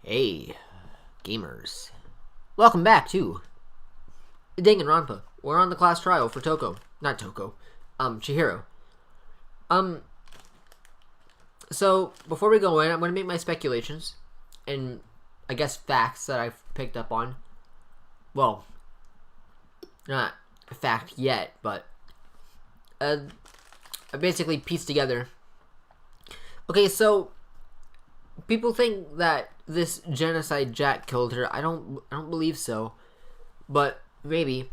Hey, gamers. Welcome back to Danganronpa. We're on the class trial for Chihiro. So, before we go in, I'm going to make my speculations and, I guess, facts that I've picked up on. Well, not a fact yet, but I basically pieced together. Okay, so people think that this genocide Jack killed her. I don't believe so, but maybe.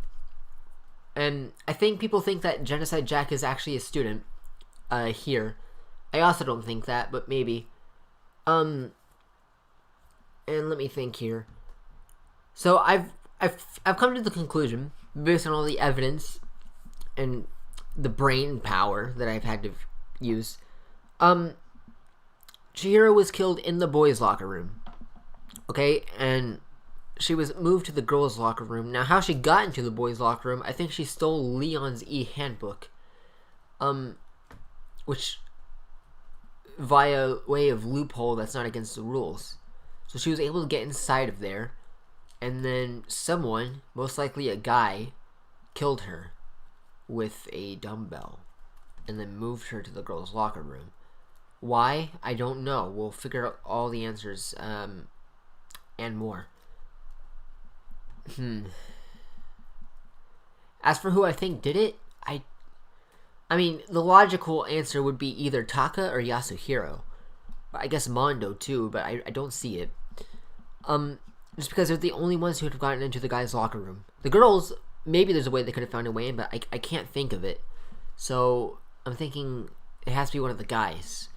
And I think people think that genocide Jack is actually a student here. I also don't think that, but maybe. And let me think here. So I've come to the conclusion, based on all the evidence and the brain power that I've had to use, Chihiro was killed in the boys' locker room. Okay, and she was moved to the girls' locker room. Now, how she got into the boys' locker room, I think she stole Leon's e-handbook. Which, via way of loophole that's not against the rules. So she was able to get inside of there, and then someone, most likely a guy, killed her with a dumbbell, and then moved her to the girls' locker room. Why? I don't know. We'll figure out all the answers, and more. As for who I think did it, I mean, the logical answer would be either Taka or Yasuhiro. I guess Mondo too, but I don't see it. Just because they're the only ones who would have gotten into the guys' locker room. The girls, maybe there's a way they could have found a way in, but I can't think of it. So, I'm thinking it has to be one of the guys.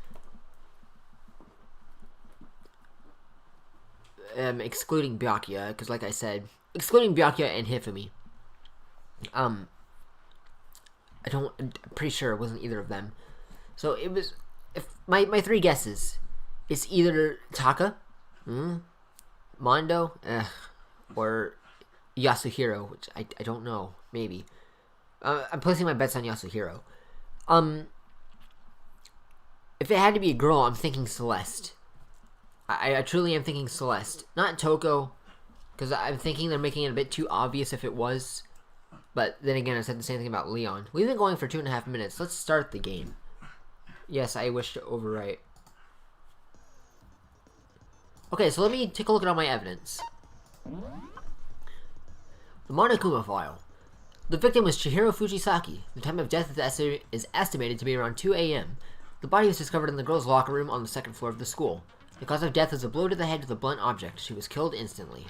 Excluding Byakuya, because like I said, excluding Byakuya and Hifumi. I'm pretty sure it wasn't either of them. So it was, if my three guesses, it's either Taka, Mondo, or Yasuhiro, which I don't know, maybe. I'm placing my bets on Yasuhiro. If it had to be a girl, I'm thinking Celeste. I truly am thinking Celeste. Not Toko, because I'm thinking they're making it a bit too obvious if it was. But then again, I said the same thing about Leon. We've been going for 2.5 minutes. Let's start the game. Yes, I wish to overwrite. Okay, so let me take a look at all my evidence. The Monokuma file. The victim was Chihiro Fujisaki. The time of death is estimated to be around 2 a.m. The body was discovered in the girls' locker room on the second floor of the school. The cause of death was a blow to the head with a blunt object. She was killed instantly.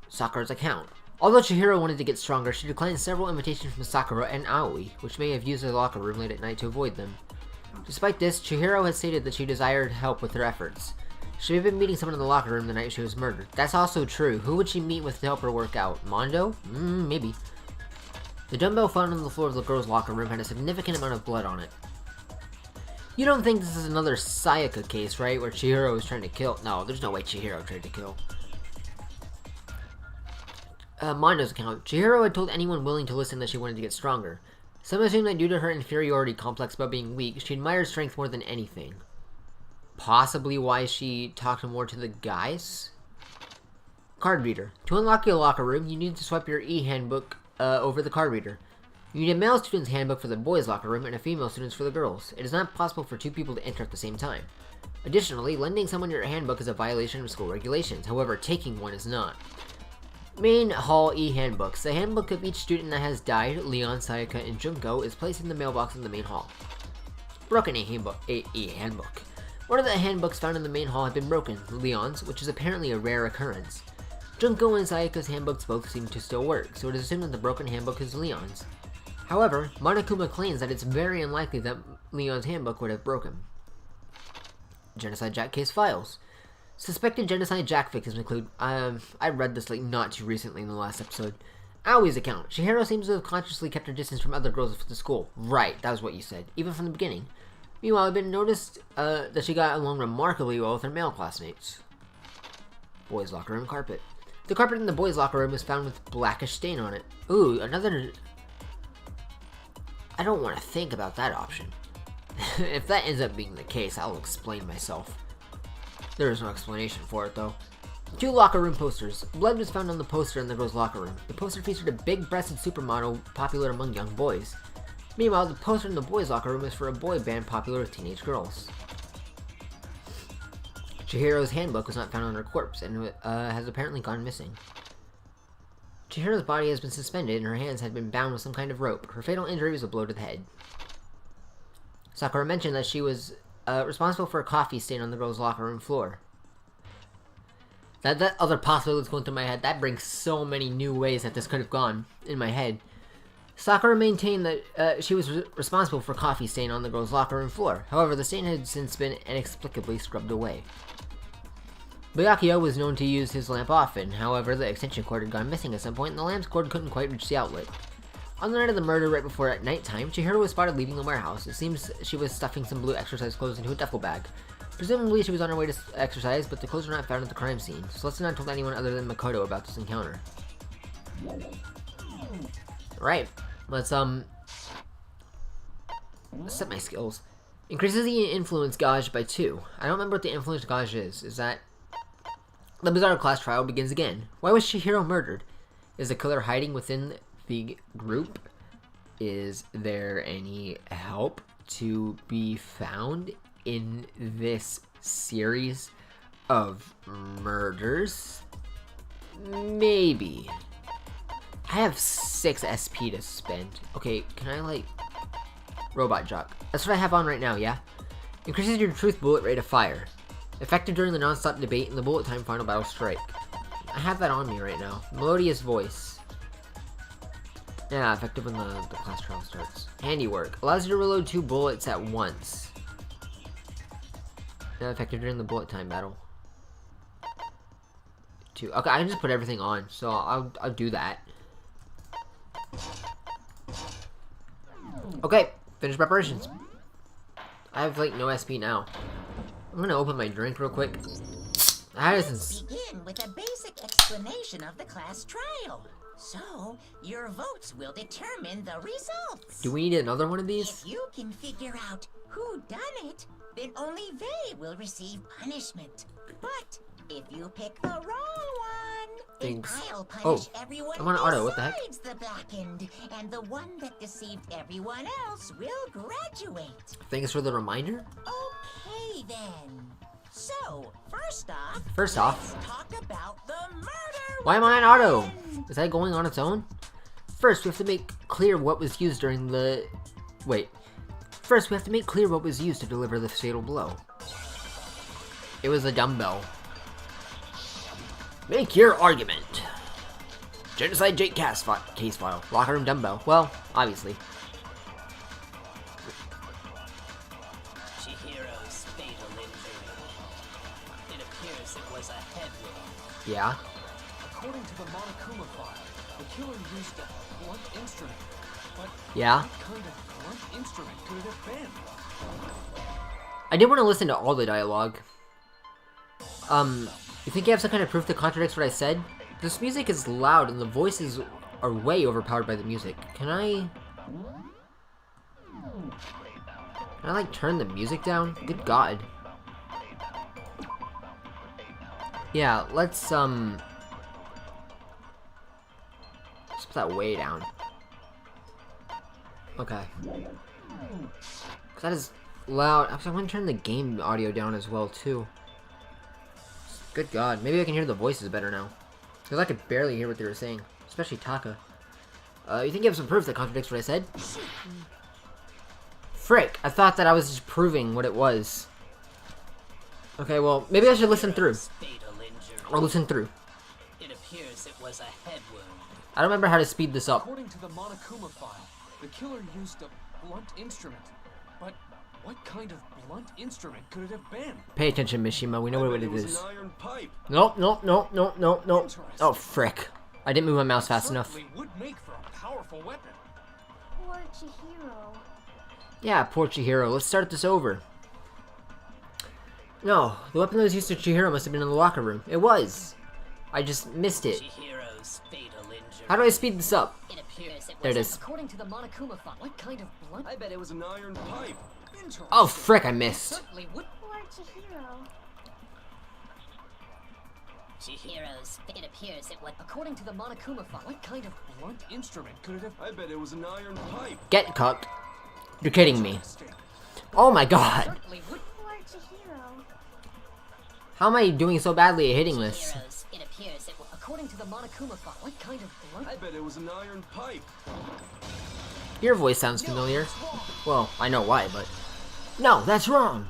Sakura's account. Although Chihiro wanted to get stronger, she declined several invitations from Sakura and Aoi, which may have used her locker room late at night to avoid them. Despite this, Chihiro had stated that she desired help with her efforts. She may have been meeting someone in the locker room the night she was murdered. That's also true. Who would she meet with to help her work out? Mondo? Maybe. The dumbbell found on the floor of the girls' locker room had a significant amount of blood on it. You don't think this is another Sayaka case, right? Where Chihiro was trying to kill... No, there's no way Chihiro tried to kill. Mondo's account. Chihiro had told anyone willing to listen that she wanted to get stronger. Some assume that due to her inferiority complex about being weak, she admired strength more than anything. Possibly why she talked more to the guys? Card reader. To unlock your locker room, you need to swipe your e-handbook over the card reader. You need a male student's handbook for the boys' locker room and a female student's for the girls. It is not possible for two people to enter at the same time. Additionally, lending someone your handbook is a violation of school regulations. However, taking one is not. Main Hall e-handbooks. The handbook of each student that has died, Leon, Sayaka, and Junko, is placed in the mailbox in the main hall. Broken e-handbook. One of the handbooks found in the main hall had been broken, Leon's, which is apparently a rare occurrence. Junko and Sayaka's handbooks both seem to still work, so it is assumed that the broken handbook is Leon's. However, Monokuma claims that it's very unlikely that Leon's handbook would have broken. Genocide Jack case files. Suspected genocide Jack victims include, I read this like not too recently in the last episode. Aoi's account. Chihiro seems to have consciously kept her distance from other girls at the school. Right, that was what you said, even from the beginning. Meanwhile, it had been noticed that she got along remarkably well with her male classmates. Boys' locker room carpet. The carpet in the boys' locker room was found with blackish stain on it. Ooh, another... I don't want to think about that option. If that ends up being the case, I'll explain myself. There is no explanation for it, though. 2 locker room posters. Blood was found on the poster in the girls' locker room. The poster featured a big-breasted supermodel popular among young boys. Meanwhile, the poster in the boys' locker room is for a boy band popular with teenage girls. Chihiro's handbook was not found on her corpse and has apparently gone missing. Chihiro's body has been suspended and her hands had been bound with some kind of rope. Her fatal injury was a blow to the head. Sakura mentioned that she was responsible for a coffee stain on the girls' locker room floor. That other possibility is going through my head. That brings so many new ways that this could have gone in my head. Sakura maintained that she was responsible for a coffee stain on the girls' locker room floor. However, the stain had since been inexplicably scrubbed away. Byakuya was known to use his lamp often. However, the extension cord had gone missing at some point, and the lamp's cord couldn't quite reach the outlet. On the night of the murder, right before at nighttime, Chihiro was spotted leaving the warehouse. It seems she was stuffing some blue exercise clothes into a duffel bag. Presumably, she was on her way to exercise, but the clothes were not found at the crime scene, so let's not tell anyone other than Makoto about this encounter. Right, let's set my skills. Increases the influence gauge by 2. I don't remember what the influence gauge is. Is that... The bizarre class trial begins again. Why was Chihiro murdered? Is the killer hiding within the group? Is there any help to be found in this series of murders? Maybe. I have 6 SP to spend. Okay, can I like... Robot jock. That's what I have on right now, yeah? Increases your truth bullet rate of fire. Effective during the non-stop debate and the bullet time final battle strike. I have that on me right now. Melodious voice. Yeah, effective when the class trial starts. Handiwork. Allows you to reload 2 bullets at once. Yeah, effective during the bullet time battle. 2. Okay, I can just put everything on, so I'll do that. Okay, finish preparations. I have like no SP now. I'm gonna open my drink real quick. Let's begin with a basic explanation of the class trial. So, your votes will determine the results. Do we need another one of these? If you can figure out who done it, then only they will receive punishment. But if you pick the wrong one, then I'll punish everyone besides the blackened, and the one that deceived everyone else will graduate. Thanks for the reminder. Okay then. So, first off, let's talk about the murder. Why am I on auto? Is that going on its own? First, we have to make clear what was used during the... Wait. First, we have to make clear what was used to deliver the fatal blow. It was a dumbbell. Make your argument. Genocide Jake case file. Locker room dumbbell. Well, obviously. Chihiro's fatal injury. It appears it was a head wound. Yeah. According to the Monokuma file, the killer used a blunt instrument. But yeah. what kind of blunt instrument could it have been? I did want to listen to all the dialogue. You think you have some kind of proof that contradicts what I said? This music is loud and the voices are way overpowered by the music. Can I like turn the music down? Good God. Yeah, let's put that way down. Okay. 'Cause that is loud. I want to turn the game audio down as well too. Good God, maybe I can hear the voices better now. Because I could barely hear what they were saying, especially Taka. You think you have some proof that contradicts what I said? Frick, I thought that I was just proving what it was. Okay, well, maybe I should listen through. Or listen through. It appears it was a head wound. I don't remember how to speed this up. According to the Monokuma file, the killer used a blunt instrument. But what kind of blunt instrument could it have been? Pay attention, Mishima. We know what it is. An iron pipe. Nope. Oh, frick. I didn't move my mouse fast enough. Would make for a powerful weapon. Poor Chihiro. Yeah, poor Chihiro. Let's start this over. No, the weapon that was used to Chihiro must have been in the locker room. It was. I just missed it. Chihiro's fatal injury. How do I speed this up? It appears it There it was is. According to the Monokuma file, what kind of blunt? I bet it was an iron pipe. Oh, frick, I missed. Certainly would. Poor Chihiro. Chihiro's. It appears it was. According to the Monokuma file, what kind of Blunt instrument could it have... I bet it was an iron pipe. Get cooked. You're kidding me. Oh my god. certainly would. Poor Chihiro. How am I doing so badly at hitting this? Chihiro's. It appears it was. According to the Monokuma file, what kind of blunt? I bet it was an iron pipe. Your voice sounds familiar. Well, I know why, but... No, that's wrong!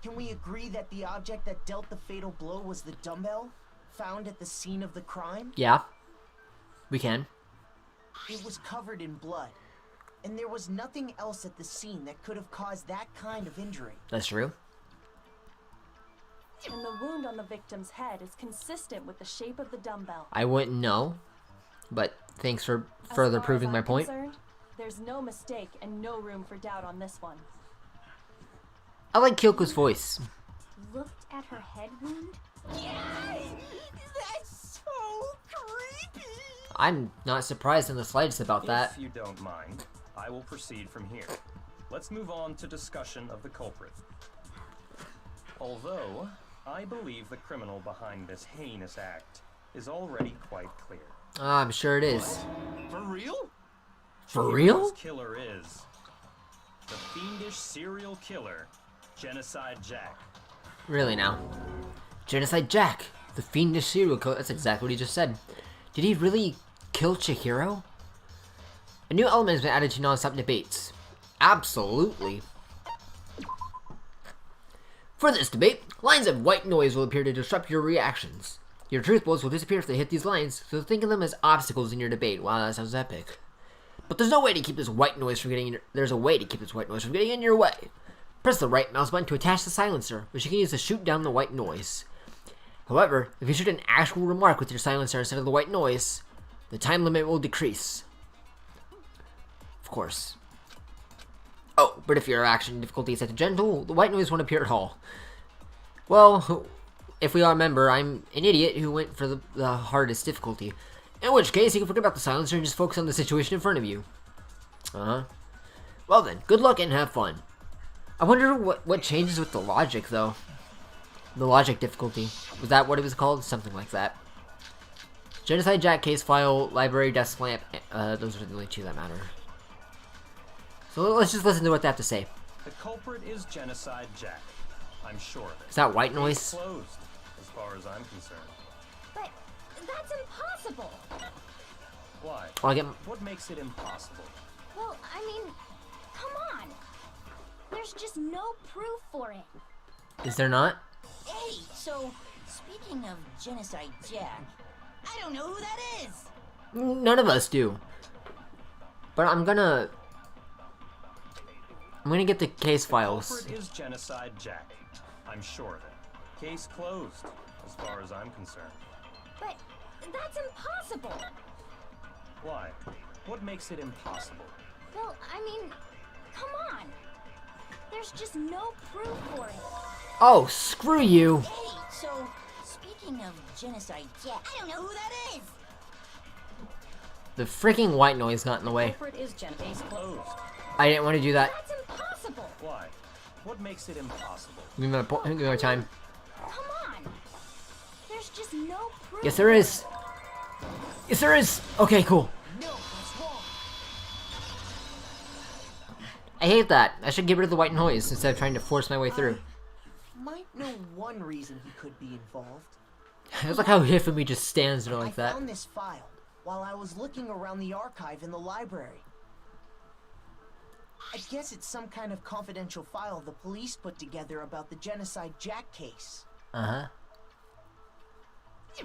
Can we agree that the object that dealt the fatal blow was the dumbbell found at the scene of the crime? Yeah. We can. It was covered in blood, and there was nothing else at the scene that could have caused that kind of injury. That's true. And the wound on the victim's head is consistent with the shape of the dumbbell. I wouldn't know, but thanks for As further far proving as my I'm point. concerned, there's no mistake and no room for doubt on this one. I like Kyoko's voice. Looked at her head wound? That's so creepy. I'm not surprised in the slightest about that. If you don't mind, I will proceed from here. Let's move on to discussion of the culprit. Although, I believe the criminal behind this heinous act is already quite clear. I'm sure it is. For real? For Chihiro's real? killer is the fiendish serial killer, Genocide Jack. Really now. Genocide Jack, the fiendish serial killer. That's exactly what he just said. Did he really kill Chihiro? A new element has been added to non-stop debates. Absolutely. For this debate, lines of white noise will appear to disrupt your reactions. Your truth balls will disappear if they hit these lines, so think of them as obstacles in your debate. Wow, that sounds epic. But there's no way to keep this white noise from getting in there's a way to keep this white noise from getting in your way. Press the right mouse button to attach the silencer, which you can use to shoot down the white noise. However, if you shoot an actual remark with your silencer instead of the white noise, the time limit will decrease. Of course. Oh, but if your action difficulty is set to gentle, the white noise won't appear at all. Well, if we all remember, I'm an idiot who went for the hardest difficulty. In which case, you can forget about the silencer and just focus on the situation in front of you. Well then, good luck and have fun. I wonder what changes with the logic, though. The logic difficulty. Was that what it was called? Something like that. Genocide Jack case file, library, desk lamp. Those are the only two that matter. So let's just listen to what they have to say. The culprit is Genocide Jack. I'm sure of it. Is that white Case noise? closed, as far as I'm concerned. But that's impossible. Why? Oh, I get... What makes it impossible? Well, I mean, come on. There's just no proof for it. Is there not? Hey, so speaking of Genocide Jack, I don't know who that is. None of us do. But I'm gonna get the case files. Culprit is Genocide Jack. I'm sure of it. Case closed, as far as I'm concerned. But that's impossible. Why? What makes it impossible? Well, I mean, come on. There's just no proof for it. Oh, screw you. Hey, so speaking of Genocide Jack, I don't know who that is. The freaking white noise got in the way. Culprit is Case closed. I didn't want to do that. That's impossible. Why? What makes it impossible? Give me my time. Come on. There's just no proof. Yes, there is. Yes, there is. Okay, cool. No, that's wrong. I hate that. I should get rid of the white noise instead of trying to force my way through. Might know one reason he could be involved. It's like how Hifumi just stands there like I that. found this file while I was looking around the archive in the library. I guess it's some kind of confidential file the police put together about the Genocide Jack case. Uh-huh.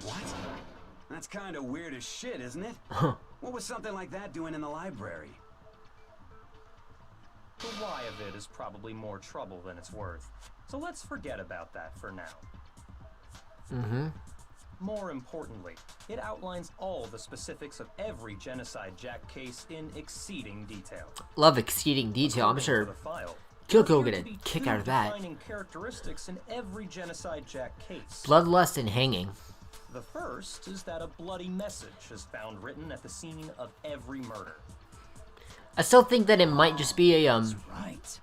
What? That's kind of weird as shit, isn't it? What was something like that doing in the library? The why of it is probably more trouble than it's worth. So let's forget about that for now. Mm-hmm. More importantly, it outlines all the specifics of every Genocide Jack case in exceeding detail. Love exceeding detail, I'm According to sure. the file, Kyoko will there get appear a to be kick two out of that. defining characteristics in every Genocide Jack case. Bloodlust and hanging. The first is that a bloody message is found written at the scene of every murder. I still think that it might just be a, Right.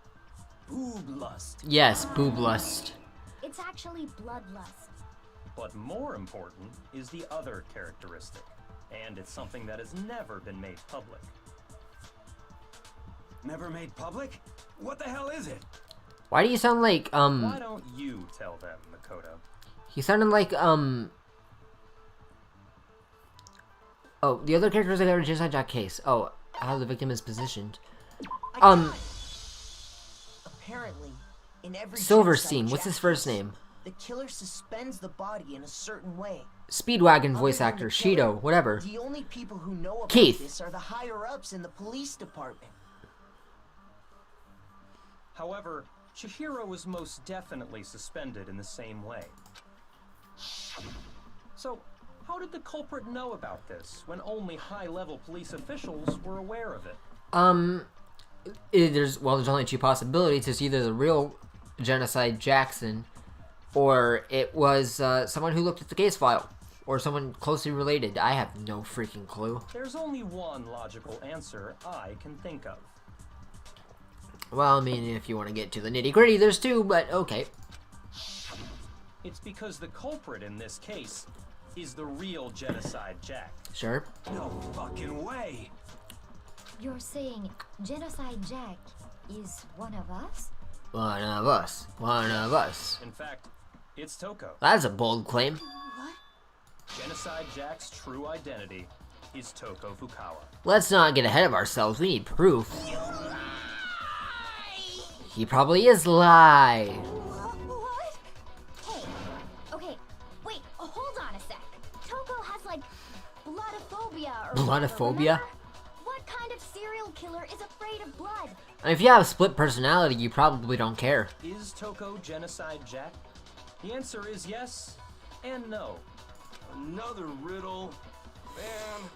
Boob lust. yes, boob lust. It It's actually bloodlust. But more important is the other characteristic, and it's something that has never been made public. Never made public? What the hell is it? Why do you sound like, Why don't you tell them, Makoto? He sounded like, Oh, the other characters I got a genocide Jack case. Oh, how the victim is positioned. Apparently, in every Silverstein, genocide what's his Jack first case, name? The killer suspends the body in a certain way. Speedwagon Other voice than actor, the killer, Shido, whatever. The only people who know about Keith. this are the higher-ups in the police department. However, Chihiro was most definitely suspended in the same way. So, how did the culprit know about this when only high-level police officials were aware of it? There's only two possibilities. It's either the real genocide Jackson, or it was someone who looked at the case file, or someone closely related. I have no freaking clue. There's only one logical answer I can think of. Well, I mean, if you want to get to the nitty-gritty, there's two, but okay. It's because the culprit in this case is the real genocide Jack. Sure. No fucking way. You're saying Genocide Jack is one of us? One of us. One of us. In fact, it's Toko. That's a bold claim. Genocide Jack's true identity is Toko Fukawa. Let's not get ahead of ourselves. We need proof. He probably is lie. What? Hey, okay, wait, hold on a sec. Toko has like bloodophobia or Bloodophobia? whatever. What kind of serial killer is afraid of blood? If you have split personality, you probably don't care. Is Toko Genocide Jack? The answer is yes and no. Another riddle? Man,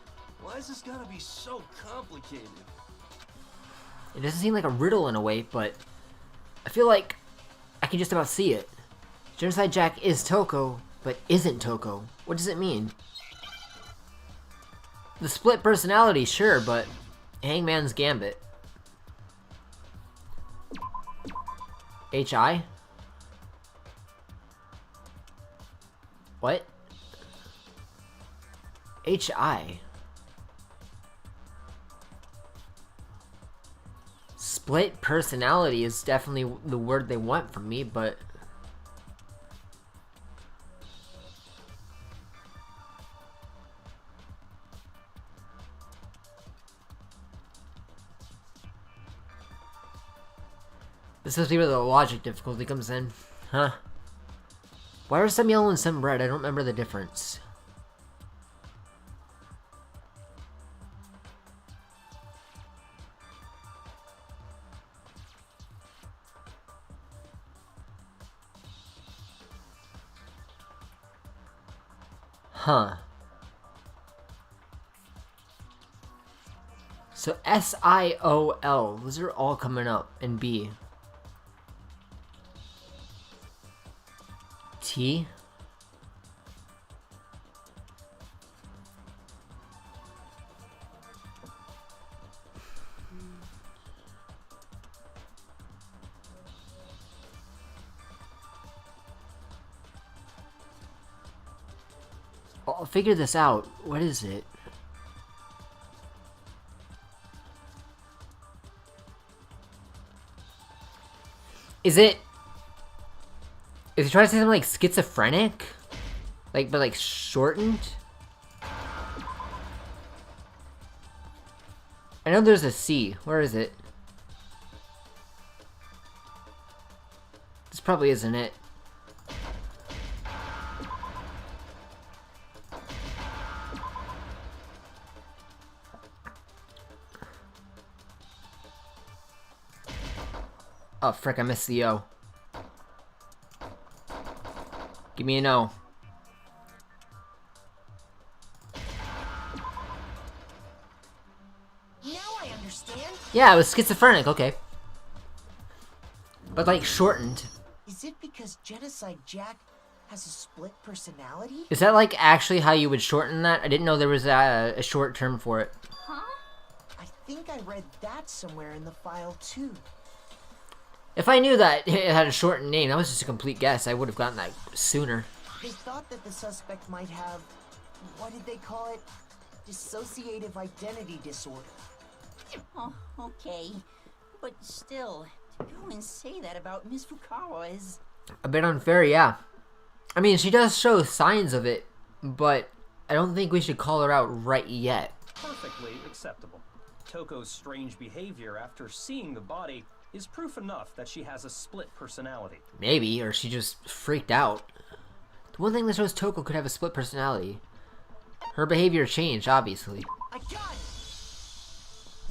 why is this gotta be so complicated? It doesn't seem like a riddle in a way, but I feel like I can just about see it. Genocide Jack is Toko, but isn't Toko. What does it mean? The split personality, sure, but Hangman's Gambit. H.I.? What? H.I.? Split personality is definitely the word they want from me, but this is where the logic difficulty comes in. Huh? Why are some yellow and some red? I don't remember the difference. Huh. So S-I-O-L. Those are all coming up in B. T. I'll figure this out. What is it? Is it... Is he trying to say something like schizophrenic? Like, but like shortened? I know there's a C. Where is it? This probably isn't it. Oh, frick, I missed the O. Give me an O. Now I understand. Yeah, it was schizophrenic, okay. But, like, shortened. Is it because Genocide Jack has a split personality? Is that, like, actually how you would shorten that? I didn't know there was a short term for it. Huh? I think I read that somewhere in the file, too. If I knew that it had a shortened name, that was just a complete guess. I would have gotten that sooner. They thought that the suspect might have, what did they call it? Dissociative identity disorder. Oh, okay. But still, to go and say that about Miss Fukawa is... A bit unfair, yeah. I mean, she does show signs of it, but I don't think we should call her out right yet. Perfectly acceptable. Toko's strange behavior after seeing the body is proof enough that she has a split personality. Maybe, or she just freaked out. The one thing that shows Toko could have a split personality. Her behavior changed, obviously. I got it!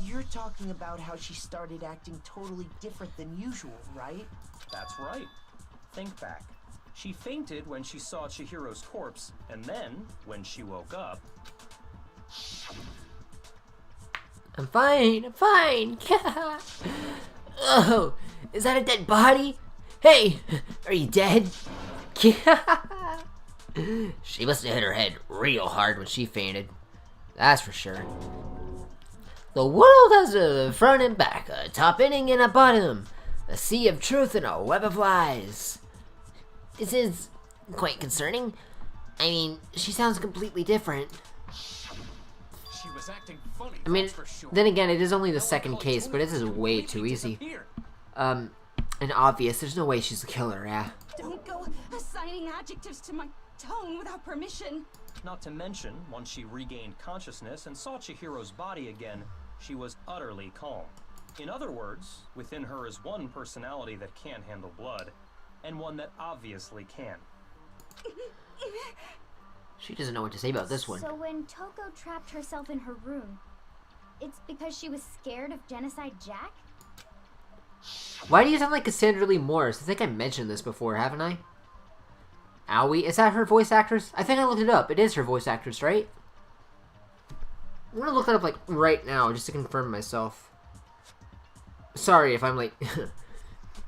You're talking about how she started acting totally different than usual, right? That's right. Think back. She fainted when she saw Chihiro's corpse, and then, when she woke up... I'm fine, I'm fine. Oh, is that a dead body? Hey, are you dead? She must have hit her head real hard when she fainted. That's for sure. The world has a front and back, a top ending and a bottom, a sea of truth and a web of lies. This is quite concerning. I mean, she sounds completely different. She was acting funny, I mean, that's for sure. then again, it is only the second case, but this is way too easy. And obvious, there's no way she's the killer, yeah. Don't go assigning adjectives to my tongue without permission. Not to mention, once she regained consciousness and saw Chihiro's body again, she was utterly calm. In other words, within her is one personality that can't handle blood, and one that obviously can. She doesn't know what to say about this one. So when Toko trapped herself in her room, it's because she was scared of Genocide Jack? Why do you sound like Cassandra Lee Morris? I think I mentioned this before, haven't I? Owie? Is that her voice actress? I think I looked it up. It is her voice actress, right? I'm gonna look that up, like, right now, just to confirm myself. Sorry if I'm, like,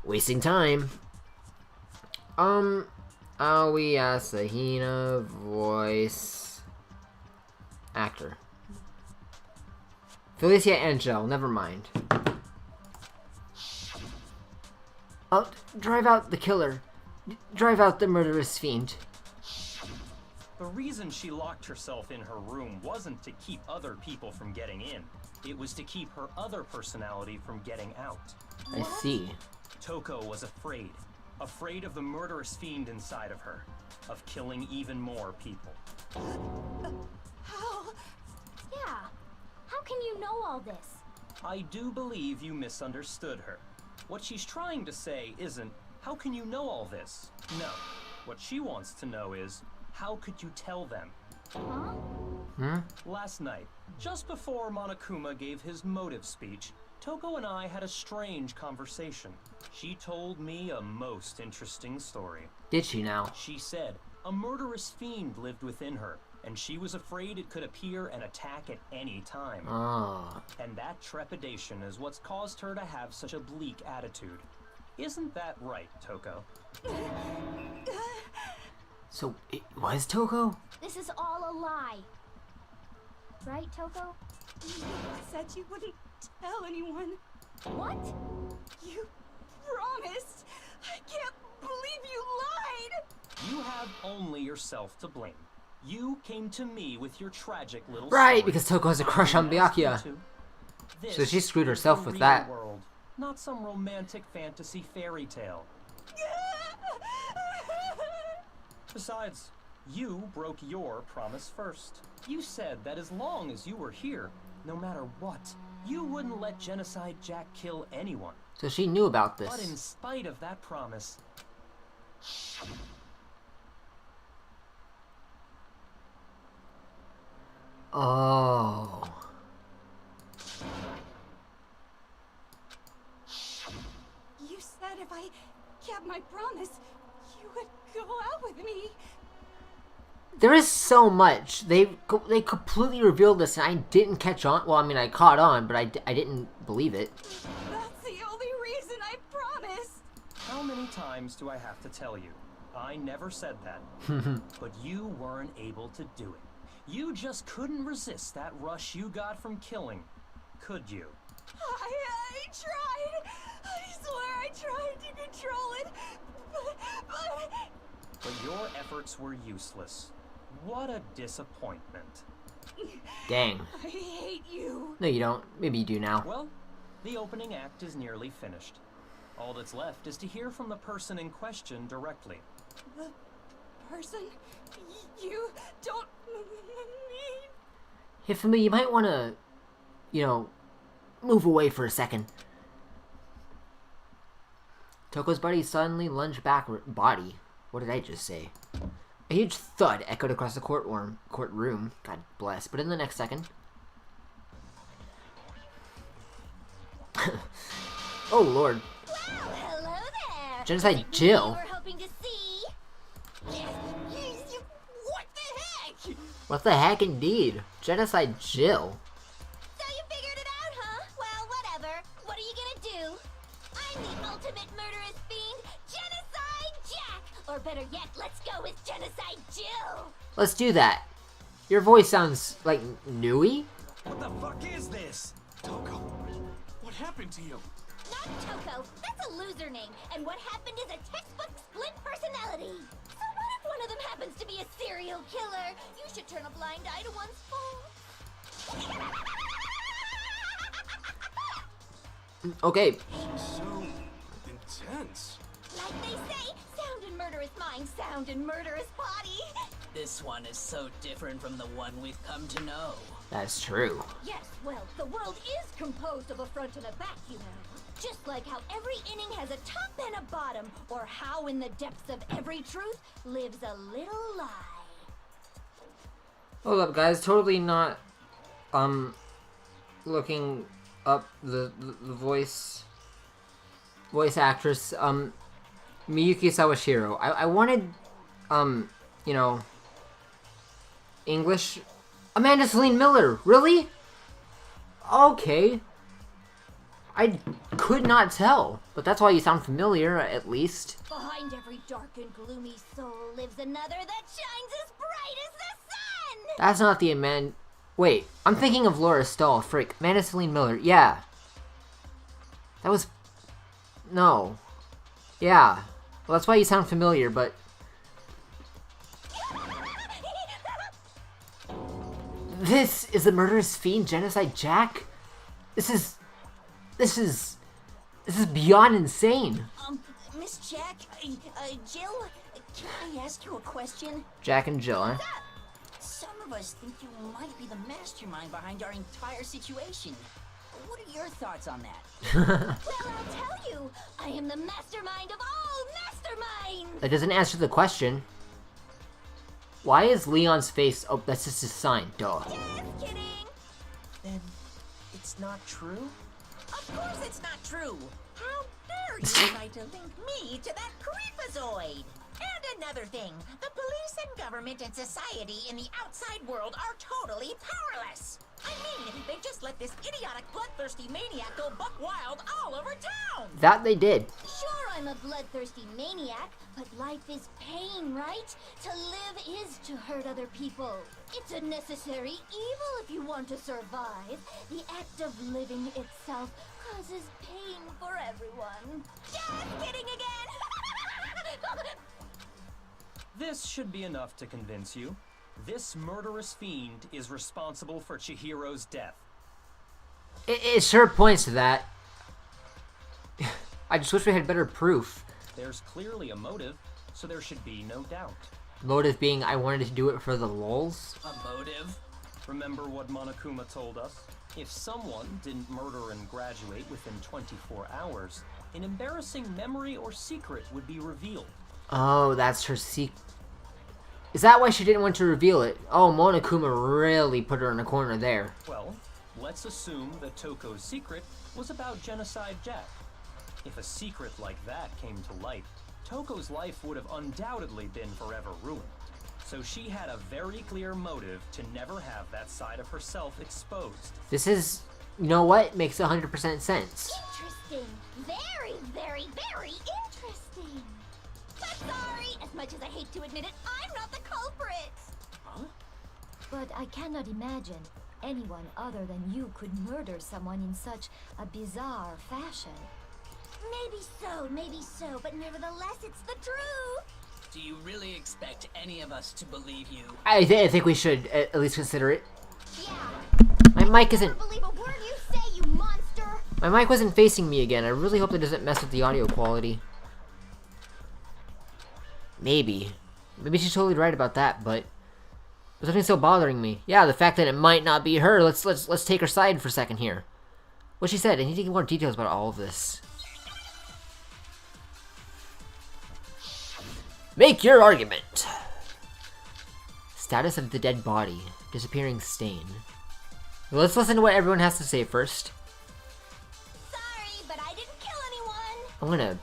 wasting time. Aoi Asahina, voice actor. Felicia Angel, never mind. Oh, drive out the killer. Drive out the murderous fiend. The reason she locked herself in her room wasn't to keep other people from getting in. It was to keep her other personality from getting out. I see. Toko was afraid. Afraid of the murderous fiend inside of her. Of killing even more people. How? Yeah. How can you know all this? I do believe you misunderstood her. What she's trying to say isn't, how can you know all this? No. What she wants to know is, how could you tell them? Huh? Last night, just before Monokuma gave his motive speech, Toko and I had a strange conversation. She told me a most interesting story. Did she now? She said a murderous fiend lived within her, and she was afraid it could appear and attack at any time. Oh. And that trepidation is what's caused her to have such a bleak attitude. Isn't that right, Toko? So, it was Toko? This is all a lie. Right, Toko? You said you wouldn't tell anyone. What? You promised. I can't believe you lied. You have only yourself to blame. You came to me with your tragic little Right, story. because Toko has a crush on Byakuya. So she screwed herself is the with real that. World, not some romantic fantasy fairy tale. Besides, you broke your promise first. You said that as long as you were here, no matter what, you wouldn't let Genocide Jack kill anyone. So she knew about But this. in spite of that promise... Oh. You said if I kept my promise, you would go out with me. There is so much. They completely revealed this, and I didn't catch on. Well, I mean, I caught on, but I didn't believe it. That's the only reason I promised. How many times do I have to tell you? I never said that. But you weren't able to do it. You just couldn't resist that rush you got from killing. Could you? I tried. I swear I I tried to control it, But your efforts were useless. What a disappointment. Dang. I hate you. No, you don't. Maybe you do now. Well, the opening act is nearly finished. All that's left is to hear from the person in question directly. The person you don't mean. Hifumi, you might want to, you know, move away for a second. Toko's body suddenly lunged back. Body? What did I just say? A huge thud echoed across the courtroom. God bless. But in the next second... oh, Lord. Well, hello there. Genocide Jill. We were hoping to see. What the heck? What the heck, indeed? Genocide Jill. So you figured it out, huh? Well, whatever. What are you gonna do? I'm the ultimate murderous fiend, Genocide Jack. Or better yet, let's go with Genocide Jill. Let's do that. Your voice sounds like newy. What the fuck is this? Toko, what happened to you? Not Toko. That's a loser name. And what happened is a textbook split personality. So what if one of them happens to be a serial killer? You should turn a blind eye to one's faults. Okay. So intense. Like they say, sound in murderous mind, sound in murderous body. This one is so different from the one we've come to know. That's true. Yes, well, the world is composed of a front and a back, you know. Just like how every inning has a top and a bottom, or how in the depths of every truth lives a little lie. Hold up, guys. Totally not, looking up the voice actress, Miyuki Sawashiro. I wanted, you know, English. Amanda Celine Miller, really? Okay. I could not tell, but that's why you sound familiar, at least. Behind every dark and gloomy soul lives another that shines as bright as the sun! That's not the Amanda... Wait, I'm thinking of Laura Stahl, frick. Amanda Celine Miller, yeah. That was... No. Yeah. Well, that's why you sound familiar, but... This is the murderous fiend Genocide Jack? This is beyond insane. Miss Jack, Jill, can I ask you a question? Jack and Jill, huh? Some of us think you might be the mastermind behind our entire situation. What are your thoughts on that? Well, I'll tell you, I am the mastermind of all masterminds! That doesn't answer the question. Why is Leon's face... Oh, that's just his sign. Duh. Just kidding! Then it's not true? Of course it's not true. How dare you try to link me to that creepazoid? And another thing, the police and government and society in the outside world are totally powerless. I mean, they just let this idiotic, bloodthirsty maniac go buck wild all over town. That they did. Sure, I'm a bloodthirsty maniac, but life is pain, right? To live is to hurt other people. It's a necessary evil if you want to survive. The act of living itself causes pain for everyone. Just kidding again! This should be enough to convince you. This murderous fiend is responsible for Chihiro's death. It sure points to that. I just wish we had better proof. There's clearly a motive, so there should be no doubt. Motive being I wanted to do it for the lulz. A motive? Remember what Monokuma told us? If someone didn't murder and graduate within 24 hours, an embarrassing memory or secret would be revealed. Oh, that's her secret. Is that why she didn't want to reveal it? Oh, Monokuma really put her in a corner there. Well, let's assume that Toko's secret was about Genocide Jack. If a secret like that came to light, Toko's life would have undoubtedly been forever ruined. So she had a very clear motive to never have that side of herself exposed. This is, you know what? Makes 100% sense. Interesting. Very, very, very interesting. But sorry, as much as I hate to admit it, I'm not the culprit. Huh? But I cannot imagine anyone other than you could murder someone in such a bizarre fashion. Maybe so, but nevertheless, it's the truth. Do you really expect any of us to believe you? I think we should at least consider it. Yeah. My mic isn't. Never believe a word you say, you monster. My mic wasn't facing me again. I really hope that doesn't mess with the audio quality. Maybe she's totally right about that, but there's something still bothering me. Yeah, the fact that it might not be her. Let's take her side for a second here. What she said. I need to get more details about all of this. Make your argument. Status of the dead body. Disappearing stain. Let's listen to what everyone has to say first. Sorry, but I didn't kill anyone. I'm gonna...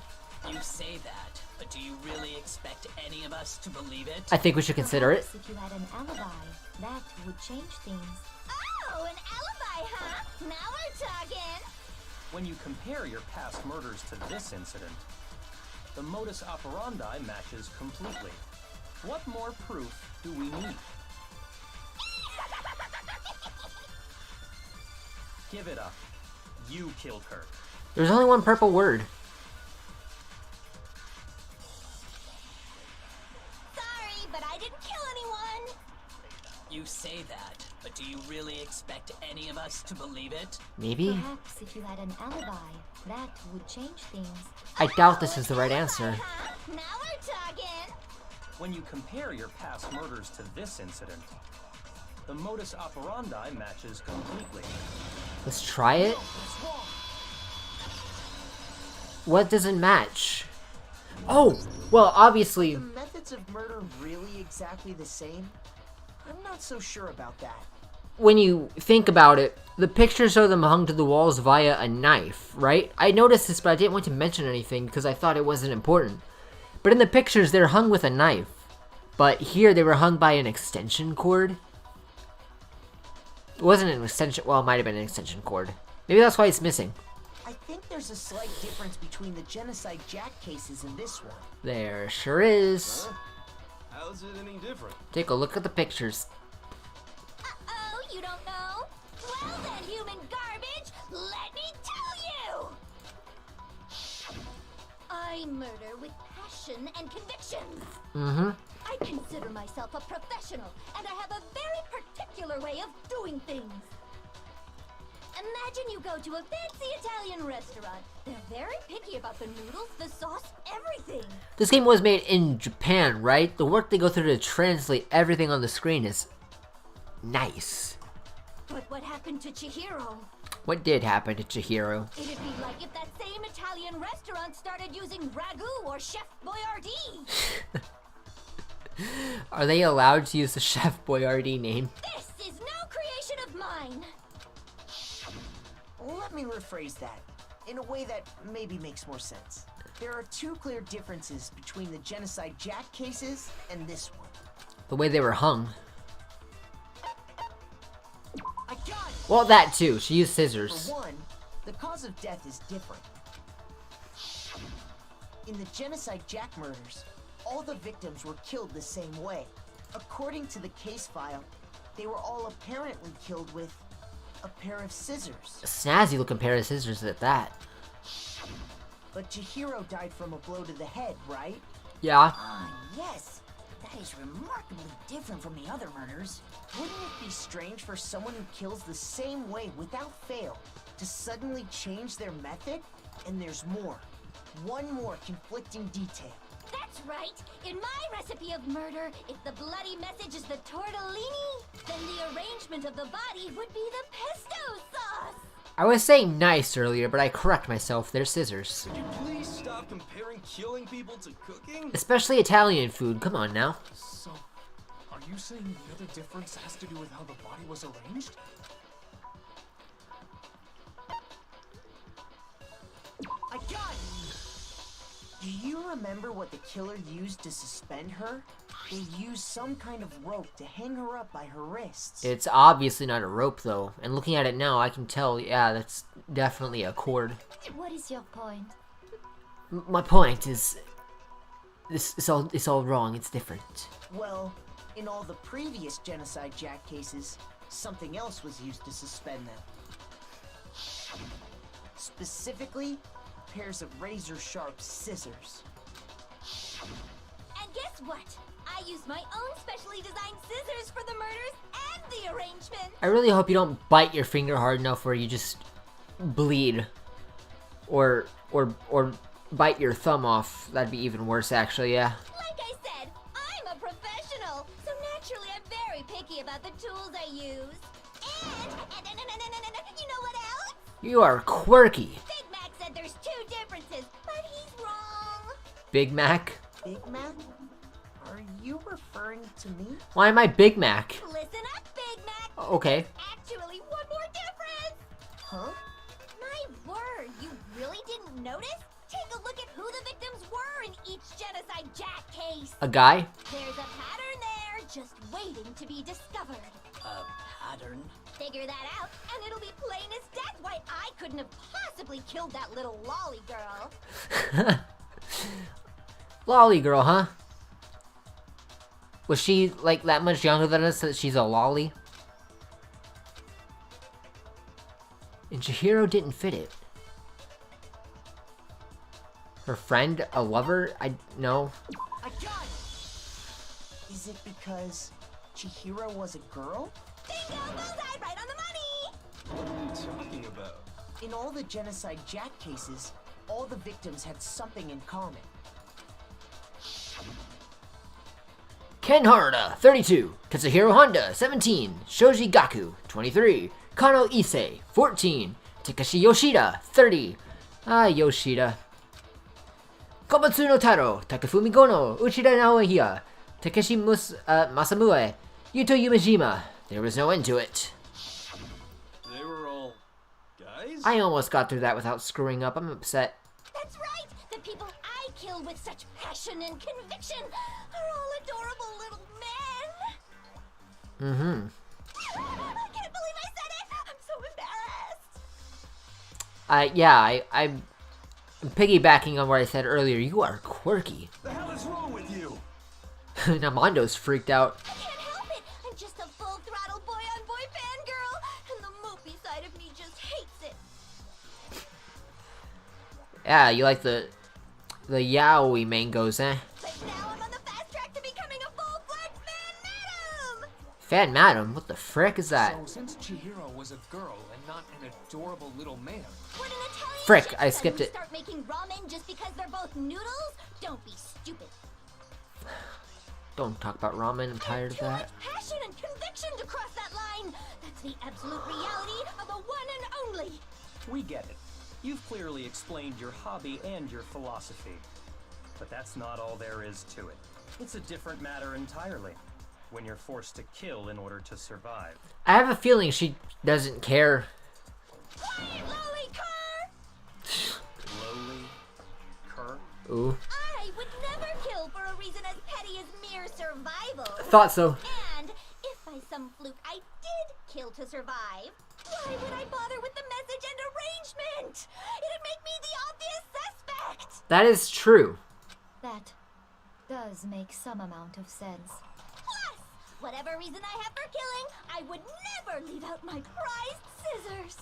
You say that, but do you really expect any of us to believe it? I think we should consider it. Perhaps if you had an alibi, that would change things. Oh, an alibi, huh? Now we're talking. When you compare your past murders to this incident, the modus operandi matches completely. What more proof do we need? Give it up. You killed her. There's only one purple word. Sorry, but I didn't kill anyone. You say that, but do you really expect any of us to believe it? Maybe? Perhaps if you had an alibi, that would change things. I doubt this is the right answer. Now we're talking. When you compare your past murders to this incident, the modus operandi matches completely. Let's try it. What doesn't match? Oh, well, obviously. The methods of murder really exactly the same? I'm not so sure about that. When you think about it, the pictures show them hung to the walls via a knife, right? I noticed this, but I didn't want to mention anything because I thought it wasn't important. But in the pictures, they're hung with a knife. But here, they were hung by an extension cord. It wasn't an extension, well, it might have been an extension cord. Maybe that's why it's missing. I think there's a slight difference between the Genocide Jack cases and this one. There sure is. Huh? How's it any different? Take a look at the pictures. Uh-oh, you don't know? Well then, human garbage, let me tell you! I murder with passion and convictions. Mm-hmm. I consider myself a professional, and I have a very particular way of doing things. Imagine you go to a fancy Italian restaurant. They're very picky about the noodles, the sauce, everything. This game was made in Japan, right? The work they go through to translate everything on the screen is nice. But what happened to Chihiro? What did happen to Chihiro? It'd be like if that same Italian restaurant started using Ragu or Chef Boyardee. Are they allowed to use the Chef Boyardee name? This is no creation of mine. Let me rephrase that, in a way that maybe makes more sense. There are two clear differences between the Genocide Jack cases and this one. The way they were hung. I got it! Well, that too. She used scissors. For one, the cause of death is different. In the Genocide Jack murders, all the victims were killed the same way. According to the case file, they were all apparently killed with a pair of scissors. A snazzy looking pair of scissors at that. But Chihiro died from a blow to the head, right? Yeah. Ah, yes. That is remarkably different from the other murders. Wouldn't it be strange for someone who kills the same way without fail to suddenly change their method? And there's more. One more conflicting detail. That's right. In my recipe of murder, if the bloody message is the tortellini, then the arrangement of the body would be the pesto sauce. I was saying nice earlier, but I correct myself. They're scissors. Could you please stop comparing killing people to cooking? Especially Italian food. Come on now. So, are you saying the other difference has to do with how the body was arranged? I got it! Do you remember what the killer used to suspend her? They used some kind of rope to hang her up by her wrists. It's obviously not a rope, though. And looking at it now, I can tell, yeah, that's definitely a cord. What is your point? My point is... It's all wrong. It's different. Well, in all the previous Genocide Jack cases, something else was used to suspend them. Specifically, pairs of razor-sharp scissors. And guess what? I used my own specially designed scissors for the murders and the arrangement. I really hope you don't bite your finger hard enough where you just bleed. Or bite your thumb off. That'd be even worse, actually, yeah. Like I said, I'm a professional, so naturally I'm very picky about the tools I use. And you know what else? You are quirky. Big Mac said there's 2 differences, but he's wrong. Big Mac? Big Mac? Are you referring to me? Why am I Big Mac? Listen up, Big Mac. Okay. Actually, one more difference. Huh? My word, you really didn't notice? Take a look at who the victims were in each Genocide Jack case. A guy? There's a pattern there, just waiting to be discovered. A pattern? Figure that out, and it'll be plain as death why I couldn't have possibly killed that little lolly girl. Lolly girl, huh? Was she, like, that much younger than us that she's a lolly? And Chihiro didn't fit it. Her friend? A lover? No. I got it! Is it because Chihiro was a girl? Bingo! Bullseye! Right on the money! What are you talking about? In all the Genocide Jack cases, all the victims had something in common. Ken Harada, 32. Katsuhiro Honda, 17. Shoji Gaku, 23. Kano Issei, 14. Takashi Yoshida, 30. Yoshida. Komatsu no Taro, Takafumi Gono, Uchida Naoya, Takeshi Masamue, Yuto Yumejima. There was no end to it. They were all guys? I almost got through that without screwing up. I'm upset. That's right! The people I killed with such passion and conviction are all adorable little men! Mm-hmm. I can't believe I said it! I'm so embarrassed! I'm piggybacking on what I said earlier. You are quirky. The hell is wrong with you? Now Mondo's freaked out. I can't help it! I'm just a full-throttle boy-on-boy fangirl, and the mopey side of me just hates it. Yeah, you like the yaoi mangoes, eh? But now I'm on the fast track to becoming a full-fledged fan madam! Fan madam? What the frick is that? So since Chihiro was a girl and not an adorable little man, When an Italian Frick, chef I skipped suddenly it. Start making ramen just because they're both noodles? Don't be stupid. Don't talk about ramen. I'm tired of Too that. much passion and conviction to cross that line. That's the absolute reality of the one and only. We get it. You've clearly explained your hobby and your philosophy. But that's not all there is to it. It's a different matter entirely. When you're forced to kill in order to survive. I have a feeling she doesn't care. Quiet, lolly cur! Lowly? Cur? Ooh. I would never kill for a reason as petty as mere survival. Thought so. And if by some fluke I did kill to survive, why would I bother with the message and arrangement? It'd make me the obvious suspect. That is true. That does make some amount of sense. Plus, whatever reason I have for killing, I would never leave out my prized scissors.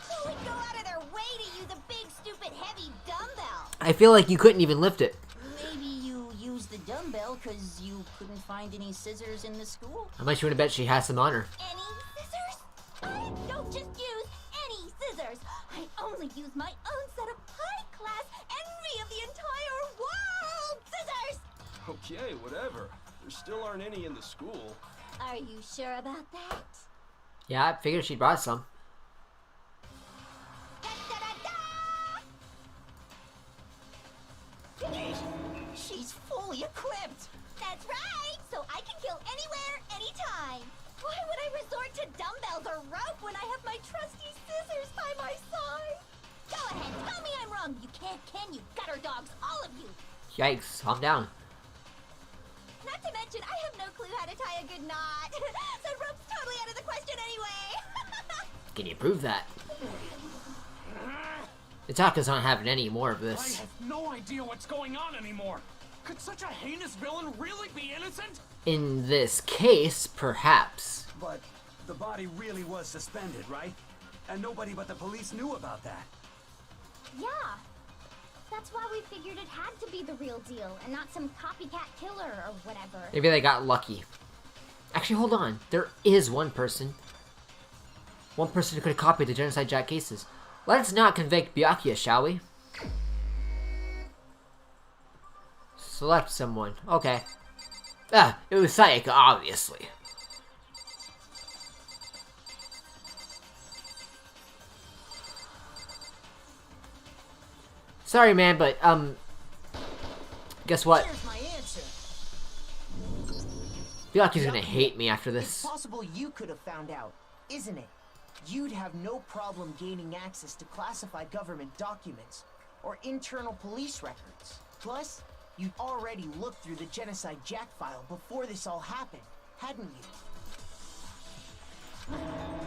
Who would go out of their way to use a big, stupid, heavy dumbbell? I feel like you couldn't even lift it. Maybe you used the dumbbell because you couldn't find any scissors in the school? How much you want to bet she has some on her? Any scissors? I don't just use any scissors. I only use my own set of high-class envy of the entire world scissors. Okay, whatever. There still aren't any in the school. Are you sure about that? Yeah, I figured she brought some. She's fully equipped. That's right. So I can kill anywhere, anytime. Why would I resort to dumbbells or rope when I have my trusty scissors by my side? Go ahead, tell me I'm wrong. You can't, can you? Gutter dogs, all of you. Yikes, calm down. Not to mention, I have no clue how to tie a good knot. So rope's totally out of the question anyway. Can you prove that? Itaka's not having any more of I this. have no idea what's going on anymore. Could such a heinous villain really be innocent? In this case, perhaps. But the body really was suspended, right? And nobody but the police knew about that. Yeah. That's why we figured it had to be the real deal and not some copycat killer or whatever. Maybe they got lucky. Actually, hold on. There is one person. One person who could have copied the Genocide Jack cases. Let's not convict Byakuya, shall we? Select someone. Okay. Ah, it was Sayaka, obviously. Sorry, man, but, guess what? Here's my answer. Byakuya's gonna hate me after this. It's possible you could have found out, isn't it? You'd have no problem gaining access to classified government documents or internal police records. Plus, you'd already looked through the Genocide Jack file before this all happened, hadn't you?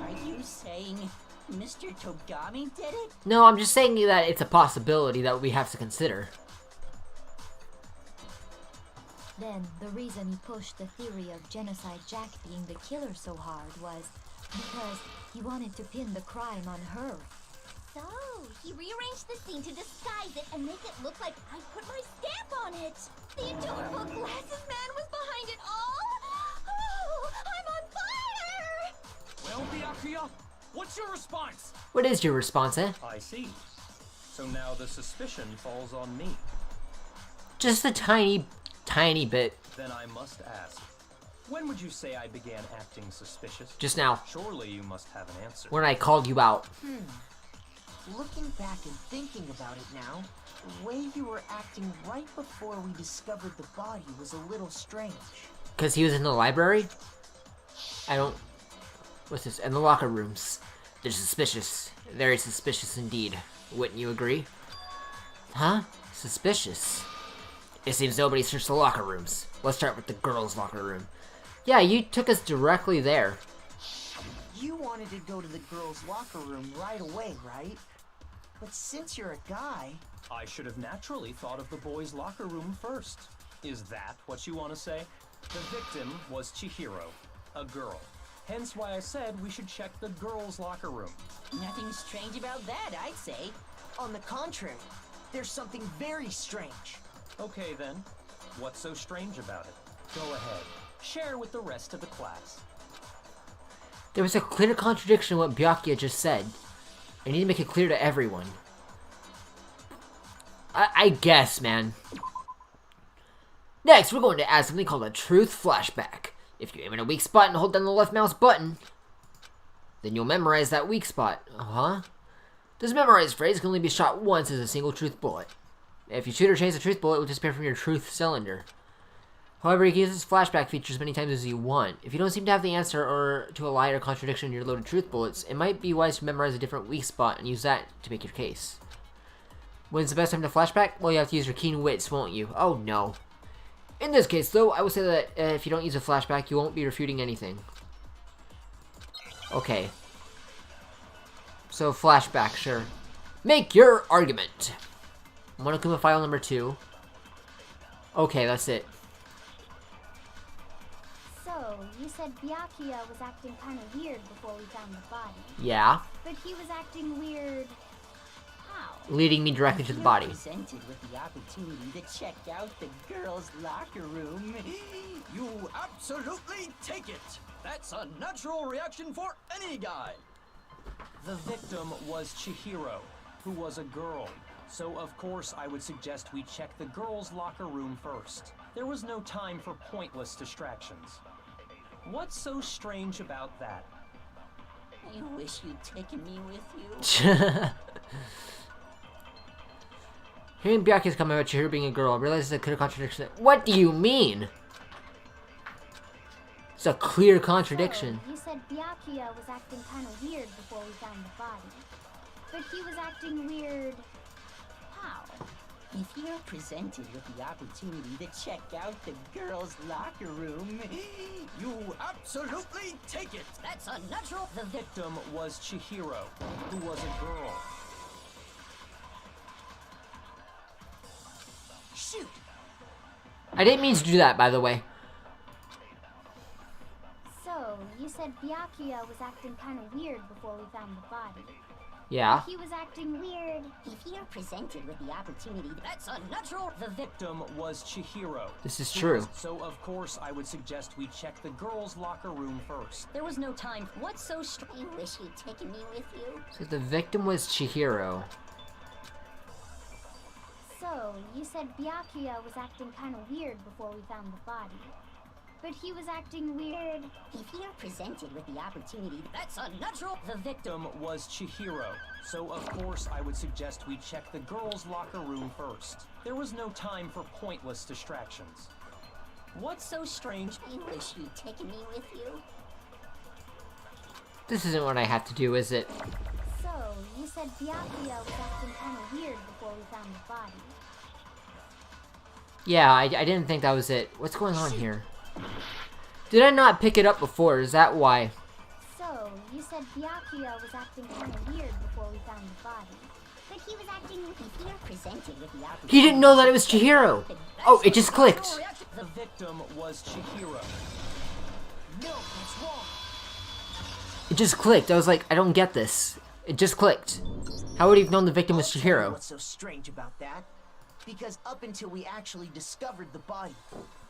Are you saying Mr. Togami did it? No, I'm just saying that it's a possibility that we have to consider. Then, the reason he pushed the theory of Genocide Jack being the killer so hard was because he wanted to pin the crime on her. So, he rearranged the scene to disguise it and make it look like I put my stamp on it. The adorable glasses man was behind it all? Oh, I'm on fire! Well, Byakuya, what's your response? What is your response, eh? I see. So now the suspicion falls on me. Just a tiny bit. Then I must ask, when would you say I began acting suspicious? Just now. Surely you must have an answer. When I called you out. Looking back and thinking about it now, the way you were acting right before we discovered the body was a little strange. Because he was in the library? What's this? In the locker rooms. They're suspicious. Very suspicious indeed. Wouldn't you agree? Huh? Suspicious. It seems nobody searched the locker rooms. Let's start with the girls' locker room. Yeah, you took us directly there. You wanted to go to the girls' locker room right away, right? But since you're a guy... I should have naturally thought of the boys' locker room first. Is that what you want to say? The victim was Chihiro, a girl. Hence why I said we should check the girls' locker room. Nothing strange about that, I'd say. On the contrary, there's something very strange. Okay then, what's so strange about it? Go ahead, share with the rest of the class. There was a clear contradiction in what Byakuya just said. I need to make it clear to everyone. I guess, man. Next, we're going to add something called a truth flashback. If you aim at a weak spot and hold down the left mouse button, then you'll memorize that weak spot. This memorized phrase can only be shot once as a single truth bullet. If you shoot or chase a truth bullet, it will disappear from your truth cylinder. However, you can use this flashback feature as many times as you want. If you don't seem to have the answer or to a lie or contradiction in your loaded truth bullets, it might be wise to memorize a different weak spot and use that to make your case. When's the best time to flashback? Well, you have to use your keen wits, won't you? Oh no. In this case, though, I will say that if you don't use a flashback, you won't be refuting anything. Okay. So, flashback, sure. Make your argument. Monokuma file number 2. Okay, that's it. So, you said Byakuya was acting kind of weird before we found the body. Yeah. But he was acting weird... how? Leading me directly to the body. Presented with the opportunity to check out the girls' locker room. You absolutely take it! That's a natural reaction for any guy! The victim was Chihiro, who was a girl. So of course I would suggest we check the girls' locker room first. There was no time for pointless distractions. What's so strange about that? I wish you'd taken me with you. Hearing Byakuya's comment about Chihiro being a girl, I realized it's a clear contradiction. What do you mean? It's a clear contradiction. So, you said Byakuya was acting kind of weird before we found the body. But he was acting weird... how? If you're presented with the opportunity to check out the girls' locker room, you absolutely take it! That's unnatural! The victim was Chihiro, who was a girl. Shoot! I didn't mean to do that, by the way. So, you said Byakuya was acting kind of weird before we found the body. Yeah. He was acting weird. If you're presented with the opportunity, that's unnatural. The victim was Chihiro. This is true. So of course I would suggest we check the girls' locker room first. There was no time. What's so strange? You wish you'd taken me with you. So the victim was Chihiro. So, you said Byakuya was acting kind of weird before we found the body. But he was acting weird. If you're presented with the opportunity, that's unnatural. The victim was Chihiro. So of course I would suggest we check the girls' locker room first. There was no time for pointless distractions. What's so strange? You wish you'd taken me with you. This isn't what I have to do, is it? So, you said Byakuya was acting kind of weird before we found the body. Yeah, I didn't think that was it. What's going on here? Did I not pick it up before? Is that why? So, you said Byakuya was acting kind of weird before we found the body. But he was acting if you're presented with the opportunity. He didn't know that it was Chihiro! Oh, it just clicked! The victim was Chihiro. No, that's wrong. It just clicked. I was like, I don't get this. It just clicked. How would he have known the victim was Chihiro? What's so strange about that? Because up until we actually discovered the body,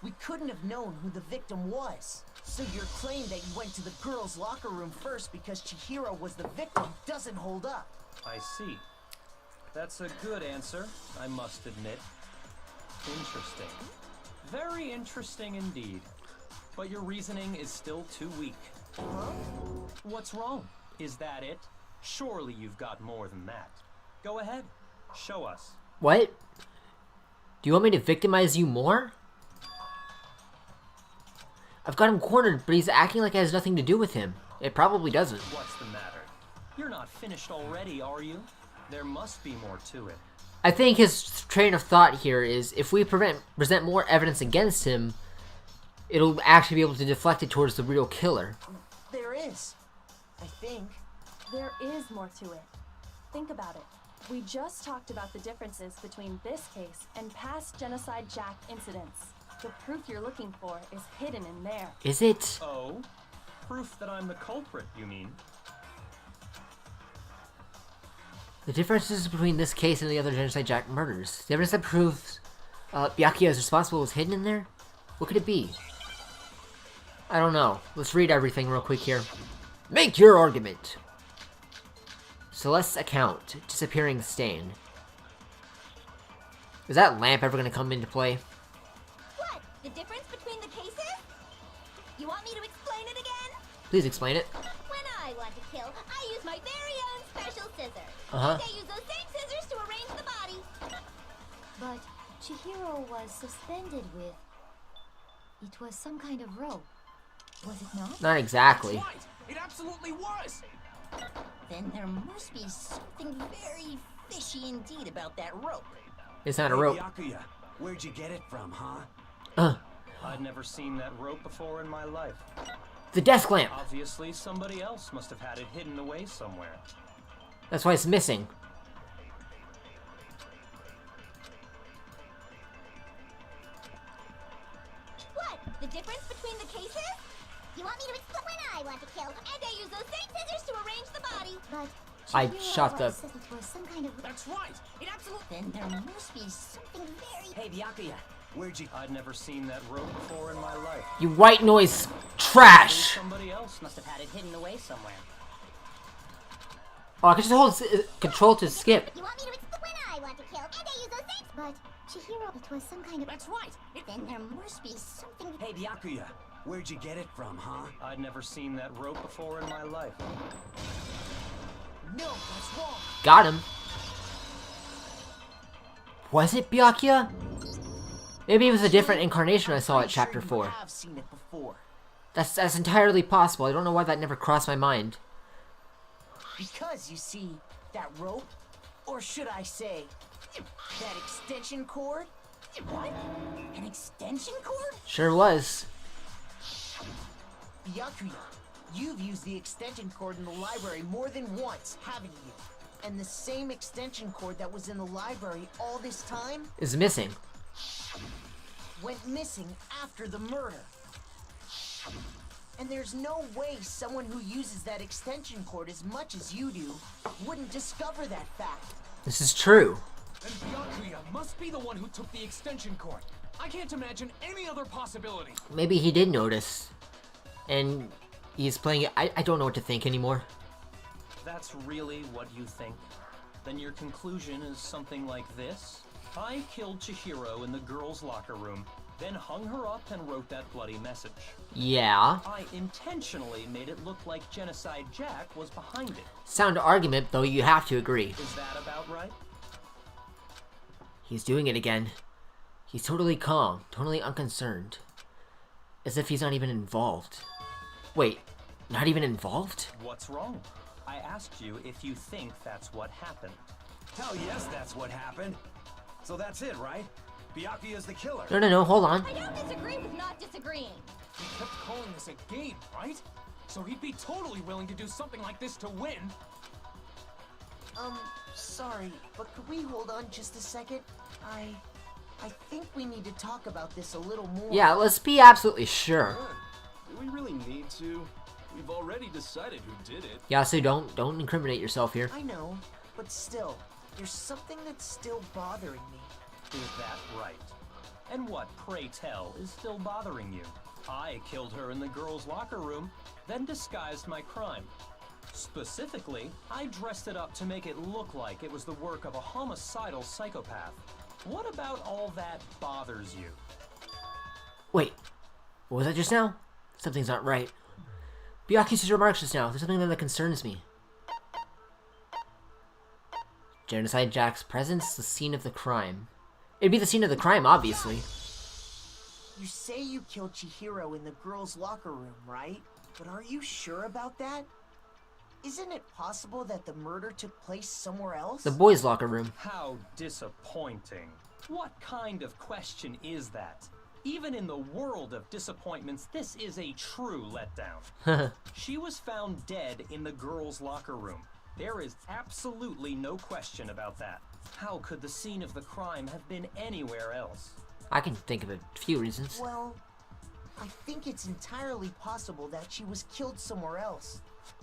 we couldn't have known who the victim was. So your claim that you went to the girls' locker room first because Chihiro was the victim doesn't hold up. I see. That's a good answer, I must admit. Interesting. Very interesting indeed. But your reasoning is still too weak. Huh? What's wrong? Is that it? Surely you've got more than that. Go ahead. Show us. What? Do you want me to victimize you more? I've got him cornered, but he's acting like it has nothing to do with him. It probably doesn't. What's the matter? You're not finished already, are you? There must be more to it. I think his train of thought here is if we present more evidence against him, it'll actually be able to deflect it towards the real killer. There is. I think. There is more to it. Think about it. We just talked about the differences between this case and past Genocide Jack incidents. The proof you're looking for is hidden in there. Is it? Oh? Proof that I'm the culprit, you mean? The differences between this case and the other Genocide Jack murders. The evidence that proves Byakuya is responsible was hidden in there? What could it be? I don't know. Let's read everything real quick here. Make your argument! Celeste's account. Disappearing stain. Is that lamp ever gonna come into play? What? The difference between the cases? You want me to explain it again? Please explain it. When I want to kill, I use my very own special scissors. Uh-huh. They use those same scissors to arrange the body. But Chihiro was suspended with... It was some kind of rope. Was it not? Not exactly. That's right. It absolutely was. Then there must be something very fishy indeed about that rope. It's not a rope. Byakuya, where'd you get it from, huh? I'd never seen that rope before in my life. The desk lamp! Obviously, somebody else must have had it hidden away somewhere. That's why it's missing. What? The difference between the cases? You want me to explain when I want to kill, and I use those same scissors to arrange the body. But I Chihiro shot the... said it was some kind of... That's right. It absolutely. Then there must be something very... Hey, Byakuya, where'd you... I'd never seen that rope before in my life. You white noise trash! Somebody else Must have had it hidden away somewhere. Oh, I can just hold control to skip. You want me to explain when I want to kill, and I use those same... But Chihiro, it was some kind of... That's right. Then there must be something... Hey, Byakuya, where'd you get it from, huh? I'd never seen that rope before in my life. No, that's wrong. Got him. Was it Byakuya? Maybe it was a different incarnation I saw at Chapter 4. I've seen it before. That's entirely possible. I don't know why that never crossed my mind. Because, you see, that rope, or should I say, that extension cord? What? An extension cord? Sure was. Byakuya, you've used the extension cord in the library more than once, haven't you? And the same extension cord that was in the library all this time Is missing. went missing after the murder. And there's no way someone who uses that extension cord as much as you do wouldn't discover that fact. This is true. Then Byakuya must be the one who took the extension cord. I can't imagine any other possibility. Maybe he did notice. And he's playing it. I don't know what to think anymore. That's really what you think? Then your conclusion is something like this? I killed Chihiro in the girls' locker room, then hung her up and wrote that bloody message. Yeah. I intentionally made it look like Genocide Jack was behind it. Sound argument, though you have to agree. Is that about right? He's doing it again. He's totally calm, totally unconcerned. As if he's not even involved. Wait, not even involved? What's wrong? I asked you if you think that's what happened. Hell yes, that's what happened. So that's it, right? Byakuya's the killer. No, hold on. I don't disagree with not disagreeing. He kept calling this a game, right? So he'd be totally willing to do something like this to win. Sorry, but could we hold on just a second? I think we need to talk about this a little more. Yeah, let's be absolutely sure. Do we really need to? We've already decided who did it. Yeah, so don't incriminate yourself here. I know, but still, there's something that's still bothering me. Is that right? And what, pray tell, is still bothering you? I killed her in the girls' locker room, then disguised my crime. Specifically, I dressed it up to make it look like it was the work of a homicidal psychopath. What about all that bothers you? Wait, what was that just now? Something's not right. Byakuya's remarks just now. There's something that concerns me. Genocide Jack's presence, the scene of the crime. It'd be the scene of the crime, obviously. You say you killed Chihiro in the girls' locker room, right? But are you sure about that? Isn't it possible that the murder took place somewhere else? The boys' locker room. How disappointing. What kind of question is that? Even in the world of disappointments, this is a true letdown. She was found dead in the girls' locker room. There is absolutely no question about that. How could the scene of the crime have been anywhere else? I can think of a few reasons. Well, I think it's entirely possible that she was killed somewhere else,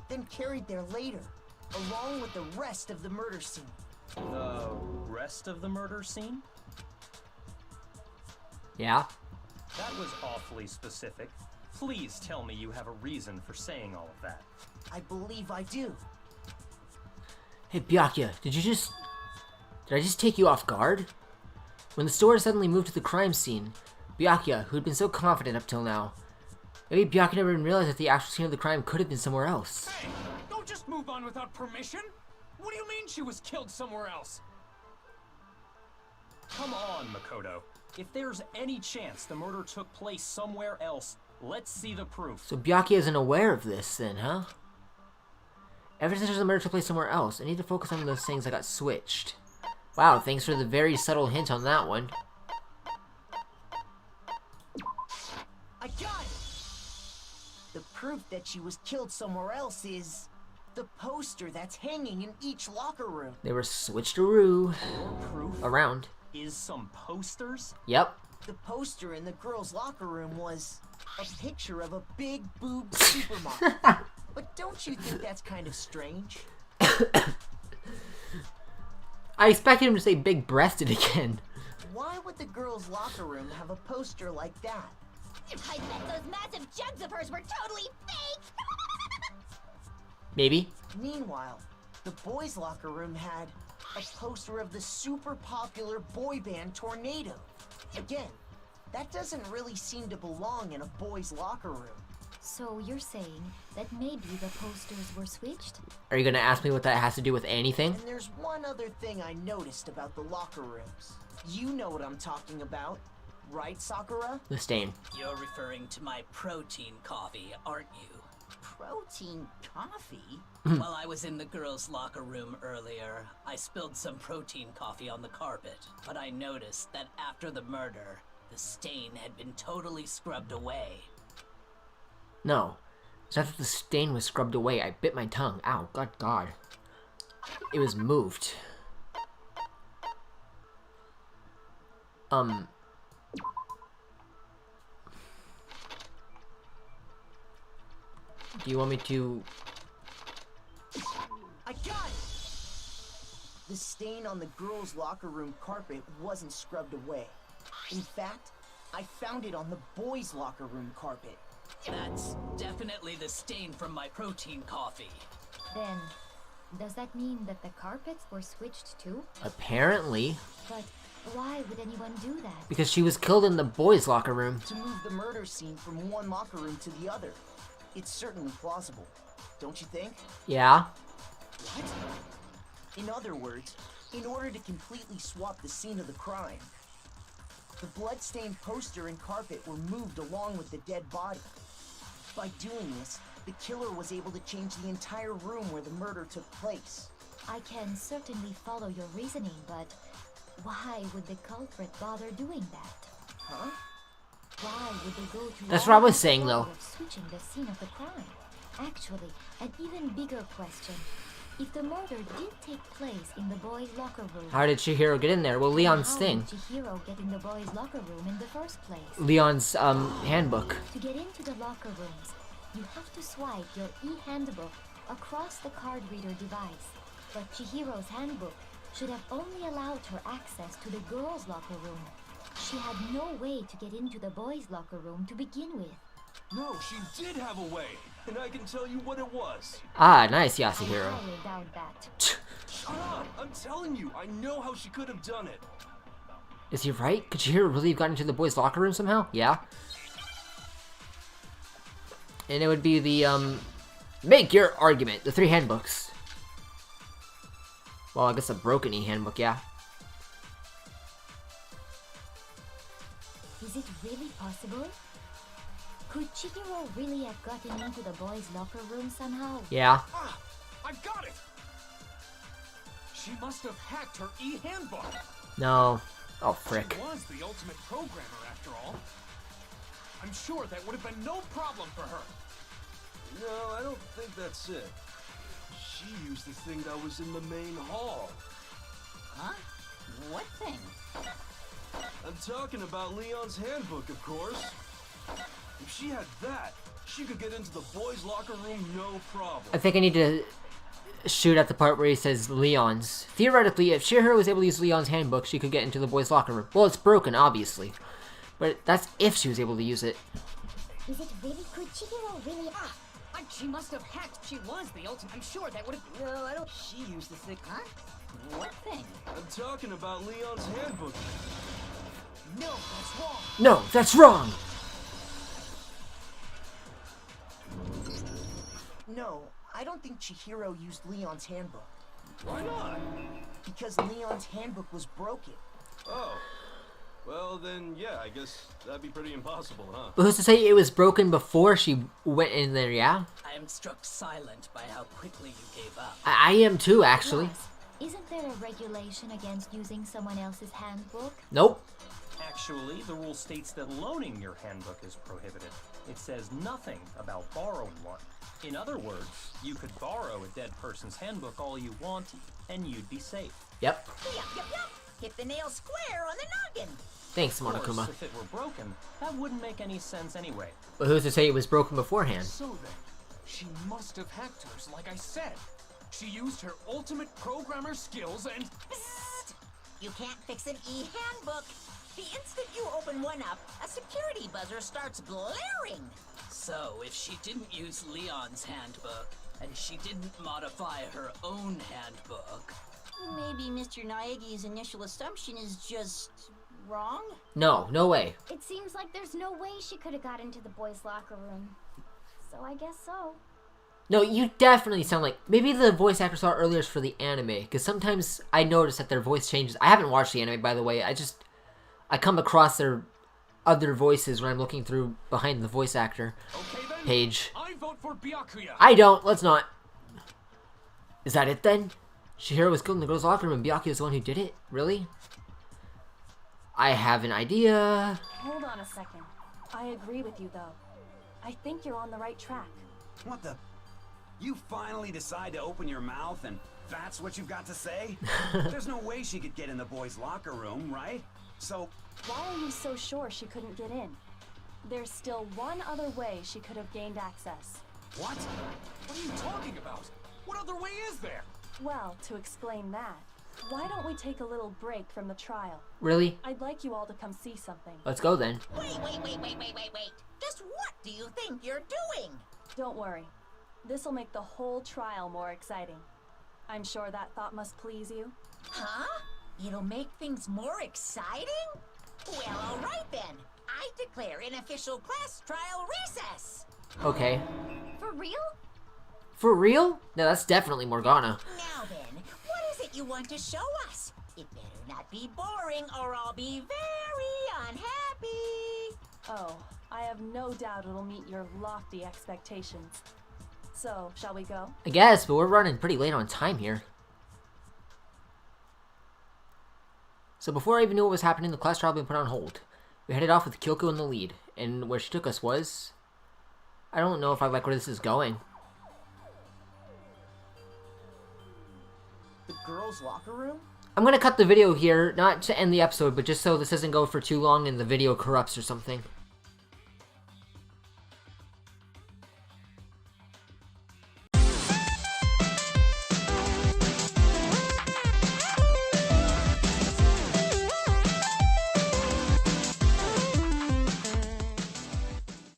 then carried there later, along with the rest of the murder scene. The rest of the murder scene? Yeah? That was awfully specific. Please tell me you have a reason for saying all of that. I believe I do. Hey, Byakuya, did I just take you off guard? When the store suddenly moved to the crime scene, Byakuya, who had been so confident up till now, maybe Byakuya never even realized that the actual scene of the crime could have been somewhere else. Hey, don't just move on without permission. What do you mean she was killed somewhere else? Come on, Makoto. If there's any chance the murder took place somewhere else, let's see the proof. So Byakuya isn't aware of this then, huh? Ever since the murder took place somewhere else, I need to focus on those things that got switched. Wow, thanks for the very subtle hint on that one. I got it! The proof that she was killed somewhere else is the poster that's hanging in each locker room. They were switched-a-roo around. Is some posters? Yep. The poster in the girls' locker room was a picture of a big boobed supermodel. But don't you think that's kind of strange? I expected him to say big-breasted again. Why would the girls' locker room have a poster like that? I bet those massive jugs of hers were totally fake! Maybe. Meanwhile, the boys' locker room had a poster of the super popular boy band Tornado. Again, that doesn't really seem to belong in a boys' locker room. So you're saying that maybe the posters were switched? Are you gonna ask me what that has to do with anything? And there's one other thing I noticed about the locker rooms. You know what I'm talking about, right, Sakura? The stain. You're referring to my protein coffee, aren't you? Protein coffee? While I was in the girls' locker room earlier, I spilled some protein coffee on the carpet, but I noticed that after the murder, the stain had been totally scrubbed away. No. It's after the stain was scrubbed away, I bit my tongue. Ow, God. It was moved. Do you want me to... I got it! The stain on the girls' locker room carpet wasn't scrubbed away. In fact, I found it on the boys' locker room carpet. That's definitely the stain from my protein coffee. Then, does that mean that the carpets were switched too? Apparently. But why would anyone do that? Because she was killed in the boys' locker room. To move the murder scene from one locker room to the other. It's certainly plausible, don't you think? Yeah. What? In other words, in order to completely swap the scene of the crime, the blood-stained poster and carpet were moved along with the dead body. By doing this, the killer was able to change the entire room where the murder took place. I can certainly follow your reasoning, but why would the culprit bother doing that? Huh? Why would they go to... That's what I was saying, though. Switching the scene of the crime. Actually, an even bigger question. If the murder did take place in the boys' locker room... How did Chihiro get in there? Well, Leon's thing. How did Chihiro get in the boys' locker room in the first place? Leon's, handbook. To get into the locker rooms, you have to swipe your e-handbook across the card reader device. But Chihiro's handbook should have only allowed her access to the girls' locker room. She had no way to get into the boys' locker room to begin with. No, she did have a way, and I can tell you what it was. Ah, nice, Yasuhiro. I highly doubt that. Shut up! I'm telling you, I know how she could have done it. Is he right? Could Chihiro really have gotten into the boys' locker room somehow? Yeah. And it would be the, make your argument. The 3 handbooks. Well, I guess a broken e-handbook, yeah. Is it really possible? Could Chihiro really have gotten into the boys' locker room somehow? Yeah. Ah! I got it! She must have hacked her e-handbook. No. Oh, frick. She was the ultimate programmer, after all. I'm sure that would have been no problem for her. No, I don't think that's it. She used the thing that was in the main hall. Huh? What thing? I'm talking about Leon's handbook, of course. If she had that, she could get into the boys' locker room no problem. I think I need to shoot at the part where he says Leon's. Theoretically, if Chihiro was able to use Leon's handbook, she could get into the boys' locker room. Well, it's broken, obviously. But that's if she was able to use it. Is it really? Could Chihiro really? She must have hacked. She was the ultimate. I'm sure that would have... No, I don't... She used the thing. Huh? What thing? I'm talking about Leon's handbook. No, that's wrong. No, that's wrong! No, I don't think Chihiro used Leon's handbook. Why not? Because Leon's handbook was broken. Oh. Well, then, yeah, I guess that'd be pretty impossible, huh? But who's to say it was broken before she went in there, yeah? I am struck silent by how quickly you gave up. I am too, actually. Plus, isn't there a regulation against using someone else's handbook? Nope. Actually, the rule states that loaning your handbook is prohibited. It says nothing about borrowing one. In other words, you could borrow a dead person's handbook all you want, and you'd be safe. Yep. Yup. Hit the nail square on the noggin. Thanks, Of course, Monokuma. if it were broken, that wouldn't make any sense anyway. But who's to say it was broken beforehand? So then, she must have hacked hers, like I said. She used her ultimate programmer skills and... Psst! You can't fix an e-handbook. The instant you open one up, a security buzzer starts blaring. So, if she didn't use Leon's handbook, and she didn't modify her own handbook... Maybe Mr. Naegi's initial assumption is just... wrong? No, no way. It seems like there's no way she could have got into the boys' locker room. So I guess so. No, you definitely sound like... Maybe the voice actor saw it earlier for the anime, because sometimes I notice that their voice changes. I haven't watched the anime, by the way. I come across their other voices when I'm looking through behind the voice actor page. I vote for Byakuya. I don't. Let's not. Is that it then? Chihiro was killed in the girls' locker room and Byakuya is the one who did it? Really? I have an idea. Hold on a second. I agree with you, though. I think you're on the right track. What the? You finally decide to open your mouth and that's what you've got to say? There's no way she could get in the boys' locker room, right? So... Why are you so sure she couldn't get in? There's still one other way she could have gained access. What? What are you talking about? What other way is there? Well, to explain that, why don't we take a little break from the trial? Really? I'd like you all to come see something. Let's go then. Wait. Just what do you think you're doing? Don't worry. This'll make the whole trial more exciting. I'm sure that thought must please you. Huh? It'll make things more exciting? Well, all right then. I declare an official class trial recess. Okay. For real? For real? No, that's definitely Morgana. Now then, what is it you want to show us? It better not be boring or I'll be very unhappy. Oh, I have no doubt it'll meet your lofty expectations. So, shall we go? I guess, but we're running pretty late on time here. So before I even knew what was happening, the class trial had been put on hold. We headed off with Kyoko in the lead, and where she took us was... I don't know if I like where this is going. The girls' locker room? I'm gonna cut the video here, not to end the episode, but just so this doesn't go for too long and the video corrupts or something.